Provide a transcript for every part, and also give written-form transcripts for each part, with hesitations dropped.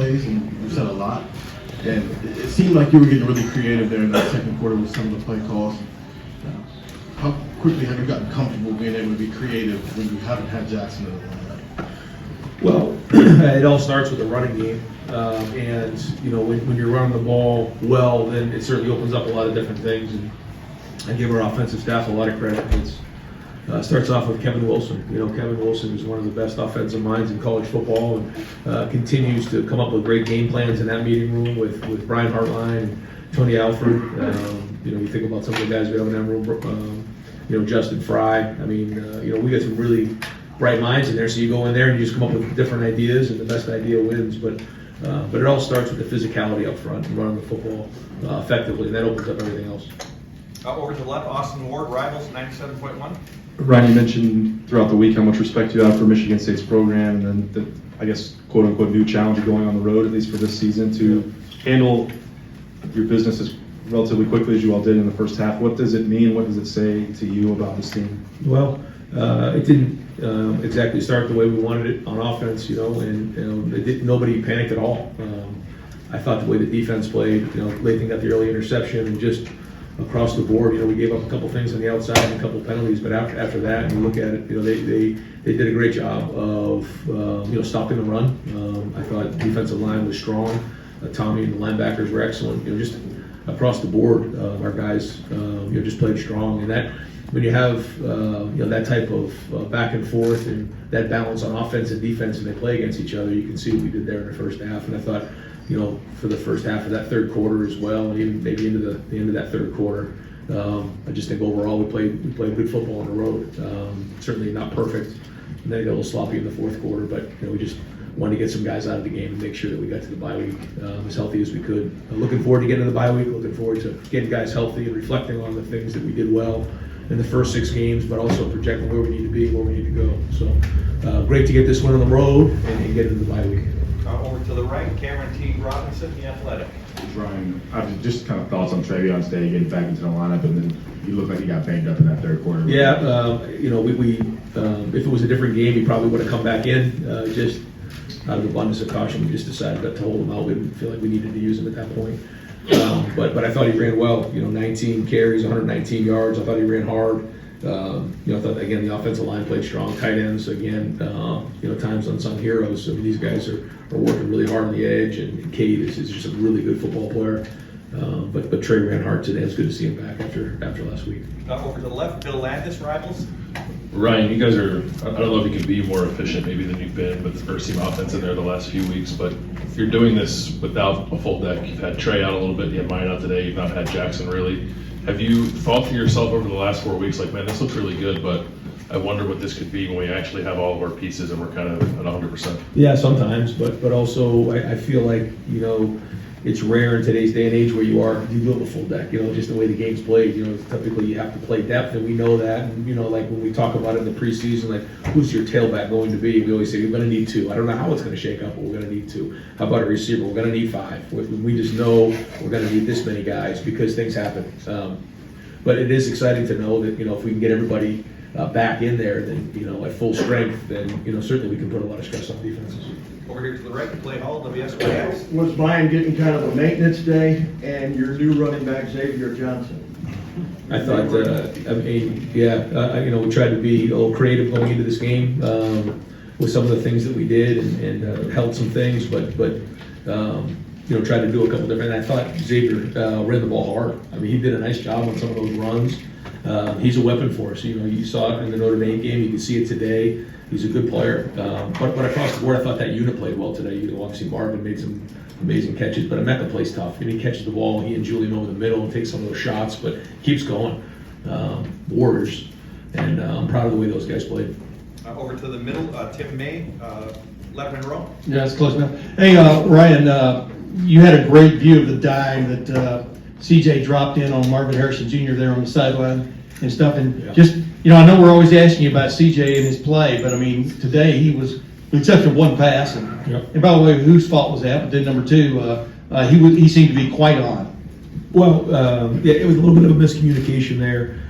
plays, and you said a lot. And it seemed like you were getting really creative there in that second quarter with some of the play calls. How quickly have you gotten comfortable being able to be creative when you haven't had Jackson in the lineup? Well, it all starts with the running game. And, when you're running the ball well, then it certainly opens up a lot of different things. And I give our offensive staff a lot of credit. It starts off with Kevin Wilson. Kevin Wilson is one of the best offensive minds in college football and continues to come up with great game plans in that meeting room with Brian Hartline and Tony Alford. You think about some of the guys we have in that room, Justin Fry. We got some really bright minds in there, so you go in there and you just come up with different ideas, and the best idea wins. But it all starts with the physicality up front and running the football effectively, and that opens up everything else. Over to the left, Austin Ward, Rivals 97.1. Ryan, you mentioned throughout the week how much respect you have for Michigan State's program, and then I guess quote-unquote new challenge of going on the road, at least for this season, to handle your business as relatively quickly as you all did in the first half. What does it mean? What does it say to you about this team? Well, it didn't exactly start the way we wanted it on offense, and nobody panicked at all. I thought the way the defense played, Lathan got the early interception, and just across the board, we gave up a couple things on the outside and a couple penalties, but after that, you look at it, they did a great job of stopping the run. I thought the defensive line was strong. Tommy and the linebackers were excellent. Just across the board, our guys just played strong, and that when you have that type of back and forth and that balance on offense and defense, and they play against each other, you can see what we did there in the first half. And I thought, for the first half of that third quarter as well, and even maybe into the end of that third quarter, I just think overall we played good football on the road. Certainly not perfect, and then it got a little sloppy in the fourth quarter, but we just wanted to get some guys out of the game and make sure that we got to the bye week as healthy as we could. Looking forward to getting to the bye week, looking forward to getting guys healthy and reflecting on the things that we did well in the first 6 games, but also projecting where we need to be, where we need to go. So great to get this one on the road and get into the bye week. Over to the right, Cameron T. Robinson, The Athletic. Ryan, just kind of thoughts on Travon's day getting back into the lineup, and then you looked like he got banged up in that third quarter. Yeah, we if it was a different game, he probably would have come back in. Just out of abundance of caution, we just decided to hold him out. We didn't feel like we needed to use him at that point. But I thought he ran well. 19 carries, 119 yards. I thought he ran hard. I thought again the offensive line played strong. Tight ends again, times unsung heroes. These guys are working really hard on the edge, and Cade is just a really good football player. But Trey ran hard today. It's good to see him back after last week. Over to the left, Bill Landis, Rivals. Ryan, you guys are, I don't know if you can be more efficient maybe than you've been with the first team offense in there the last few weeks, but you're doing this without a full deck. You've had Trey out a little bit, you had mine out today, you've not had Jackson really. Have you thought to yourself over the last 4 weeks, like, man, this looks really good, but I wonder what this could be when we actually have all of our pieces and we're kind of at 100%? Yeah, sometimes, but also I feel like, it's rare in today's day and age where you do have a full deck, just the way the game's played. Typically you have to play depth, and we know that. And, like when we talk about it in the preseason, like who's your tailback going to be? We always say we're going to need 2. I don't know how it's going to shake up, but we're going to need 2. How about a receiver? We're going to need 5. We just know we're going to need this many guys because things happen. But it is exciting to know that, if we can get everybody back in there, then, at full strength, then, certainly we can put a lot of stress on defenses. Over here to the right, Clay Hall, WSYX. Was Brian getting kind of a maintenance day, and your new running back Xavier Johnson? I thought, we tried to be a little creative going into this game with some of the things that we did, and held some things, but tried to do a couple different. I thought Xavier ran the ball hard. He did a nice job on some of those runs. He's a weapon for us. You saw it in the Notre Dame game. You can see it today. He's a good player. But across the board, I thought that unit played well today. Obviously, Marvin made some amazing catches, but Emeka plays tough. He catches the ball. He and Julian over the middle and takes some of those shots, but keeps going. Warriors. And I'm proud of the way those guys played. Over to the middle, Tim May, left and row. Yeah, it's close enough. Hey, Ryan, you had a great view of the dive that CJ dropped in on Marvin Harrison Jr. there on the sideline and stuff. And I know we're always asking you about CJ and his play, but today he was, with exception of one pass, and by the way, whose fault was that? But then number 2, he seemed to be quite on. Well, yeah, it was a little bit of a miscommunication there.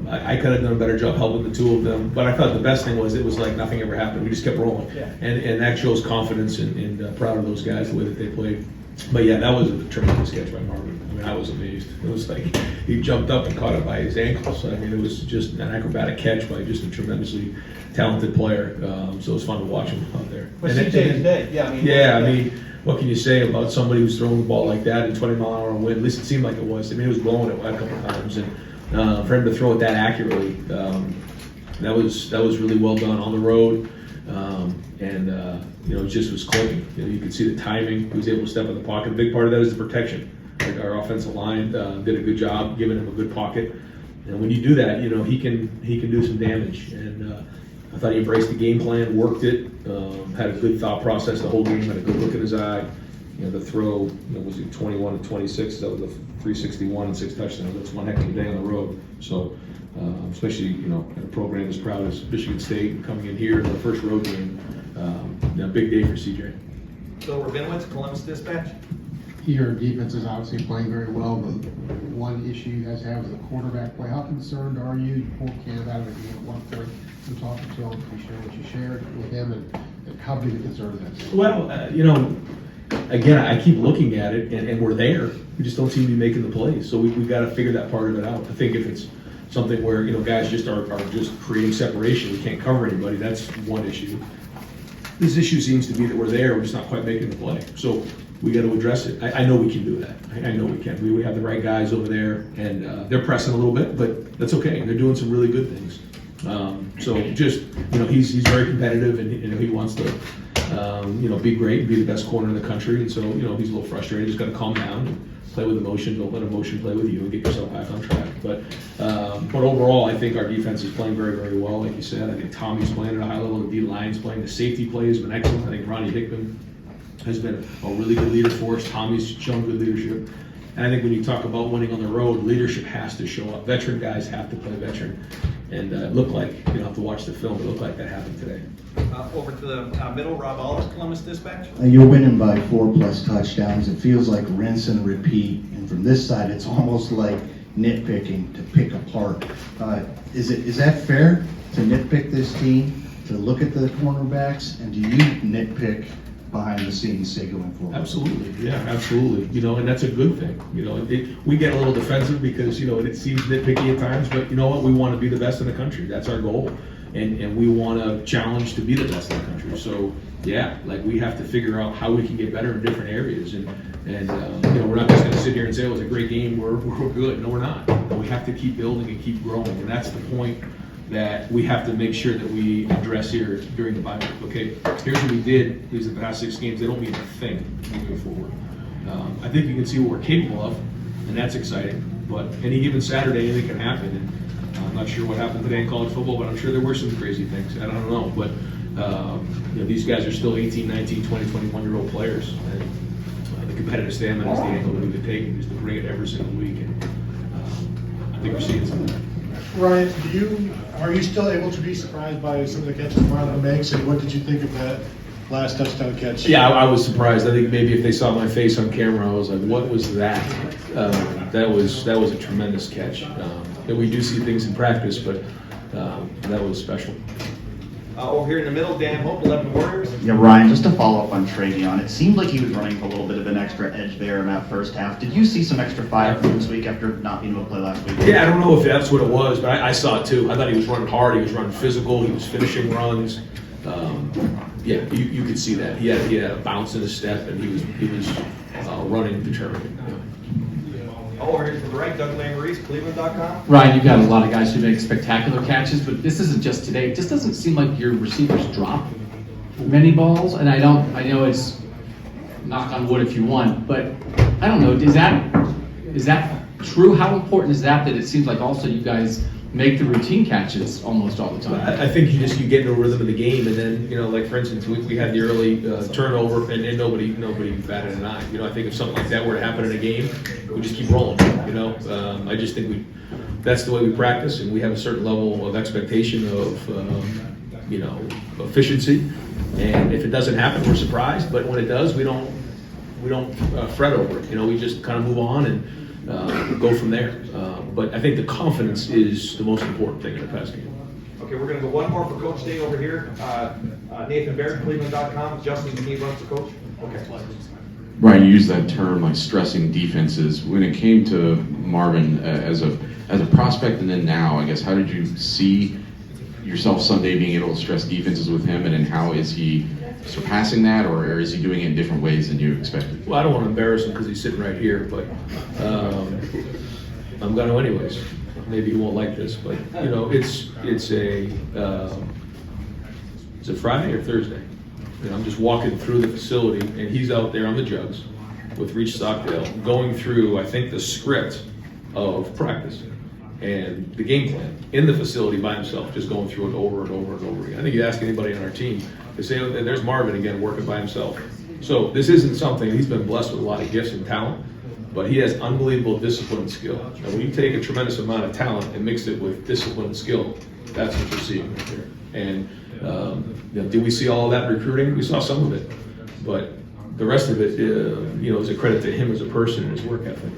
I could have done a better job helping the two of them, but I thought the best thing was it was like nothing ever happened. We just kept rolling, and that shows confidence and proud of those guys the way that they played. But yeah, that was a tremendous catch by Marvin. I mean, I was amazed. It was like he jumped up and caught it by his ankles. I mean, it was just an acrobatic catch by just a tremendously talented player. So it was fun to watch him out there. But CJ is dead, Yeah, I mean, what can you say about somebody who's throwing the ball like that in 20-mile-an-hour wind? At least it seemed like it was. I mean, it was blowing it a couple of times, and for him to throw it that accurately, that was really well done on the road. It just was clicking. You could see the timing. He was able to step in the pocket. A big part of that is the protection. Like our offensive line did a good job giving him a good pocket. And when you do that, he can do some damage. And I thought he embraced the game plan, worked it, had a good thought process the whole game, had a good look in his eye. The throw, was it 21 to 26? That was a 361 and 6 touchdowns. That's one heck of a day on the road. So, especially in a program as proud as Michigan State coming in here in the first road game, big day for CJ. Bill Rabinowitz, Columbus Dispatch. Your defense is obviously playing very well, but one issue you guys have is the quarterback play. How concerned are you? You pulled Cam out of the game at one point. I'm talking to him, you share what you shared with him, and how big a concern is that? Well, again, I keep looking at it, and we're there. We just don't seem to be making the plays. So we've got to figure that part of it out. I think if it's something where guys just are just creating separation, we can't cover anybody. That's one issue. This issue seems to be that we're there, we're just not quite making the play. So we got to address it. I know we can do that. I know we can. We have the right guys over there, and they're pressing a little bit, but that's okay. They're doing some really good things. So just he's very competitive, and he wants to be great and be the best corner in the country. And so he's a little frustrated. He's got to calm down and play with emotion. Don't let emotion play with you, and get yourself back on track. But overall, I think our defense is playing very, very well. Like you said, I think Tommy's playing at a high level. The D-line's playing. The safety play has been excellent. I think Ronnie Hickman has been a really good leader for us. Tommy's shown good leadership. And I think when you talk about winning on the road, leadership has to show up. Veteran guys have to play veteran. And it looked like, you have to watch the film, it looked like that happened today. Over to the middle, Rob Oliver, Columbus Dispatch. You're winning by 4+ touchdowns. It feels like rinse and repeat. And from this side, it's almost like nitpicking to pick apart. Is that fair to nitpick this team, to look at the cornerbacks, and do you nitpick behind the scenes, say, going forward? Absolutely, yeah, absolutely. And that's a good thing. We get a little defensive because it seems nitpicky at times, but you know what? We want to be the best in the country. That's our goal, and we want to challenge to be the best in the country. So yeah, we have to figure out how we can get better in different areas, and we're not just going to sit here and say it was a great game. We're good. No, we're not. We have to keep building and keep growing, and that's the point that we have to make sure that we address here during the bye week. Okay, here's what we did. These are the past 6 games. They don't mean a thing moving forward. I think you can see what we're capable of, and that's exciting. But any given Saturday, anything can happen. And I'm not sure what happened today in college football, but I'm sure there were some crazy things. I don't know. But these guys are still 18, 19, 20, 21-year-old players. And the competitive stamina is the angle that we've been taking, is to bring it every single week. And I think we're seeing some of that. Ryan, are you still able to be surprised by some of the catches Marlon makes, and what did you think of that last touchdown catch? Yeah, I was surprised. I think maybe if they saw my face on camera, I was like, "What was that?" That was a tremendous catch. And we do see things in practice, but that was special. Over here in the middle, Dan Hope, 11 Warriors. Yeah, Ryan, just to follow up on Travon, it seemed like he was running a little bit of an extra edge there in that first half. Did you see some extra fire from him this week after not being able to play last week? Yeah, I don't know if that's what it was, but I saw it too. I thought he was running hard, he was running physical, he was finishing runs. Yeah, you could see that. He had a bounce in his step, and he was running determined. Over here to the right, Doug Lamorese, Cleveland.com. Ryan, you've got a lot of guys who make spectacular catches, but this isn't just today. It just doesn't seem like your receivers drop many balls, and I know it's knock on wood if you want, but I don't know, is that true? How important is that it seems like also you guys make the routine catches almost all the time? I think you get into a rhythm of the game, and then like for instance, we had the early turnover, and nobody batted an eye. I think if something like that were to happen in a game, we just keep rolling. I just think that's the way we practice, and we have a certain level of expectation of efficiency. And if it doesn't happen, we're surprised. But when it does, we don't fret over it. We just kind of move on and go from there. But I think the confidence is the most important thing in the pass game. Okay, we're gonna go one more for Coach Day over here. Nathan Barrett, Cleveland.com. Justin, he runs the coach. Okay. Brian, you used that term like stressing defenses. When it came to Marvin as a prospect and then now, I guess, how did you see yourself someday being able to stress defenses with him, and then how is he surpassing that, or is he doing it in different ways than you expected? Well, I don't want to embarrass him because he's sitting right here, but I'm going to anyways. Maybe he won't like this, but you know, it's a Friday or Thursday. You know, I'm just walking through the facility, and he's out there on the jugs with Reach Stockdale, going through, I think, the script of practice and the game plan in the facility by himself, just going through it over and over and over again. I think you ask anybody on our team, they say, oh, there's Marvin again working by himself. So this isn't something, he's been blessed with a lot of gifts and talent, but he has unbelievable discipline and skill. And when you take a tremendous amount of talent and mix it with discipline and skill, that's what you're seeing right there. And you know, did we see all of that recruiting? We saw some of it, but the rest of it, you know, is a credit to him as a person and his work ethic.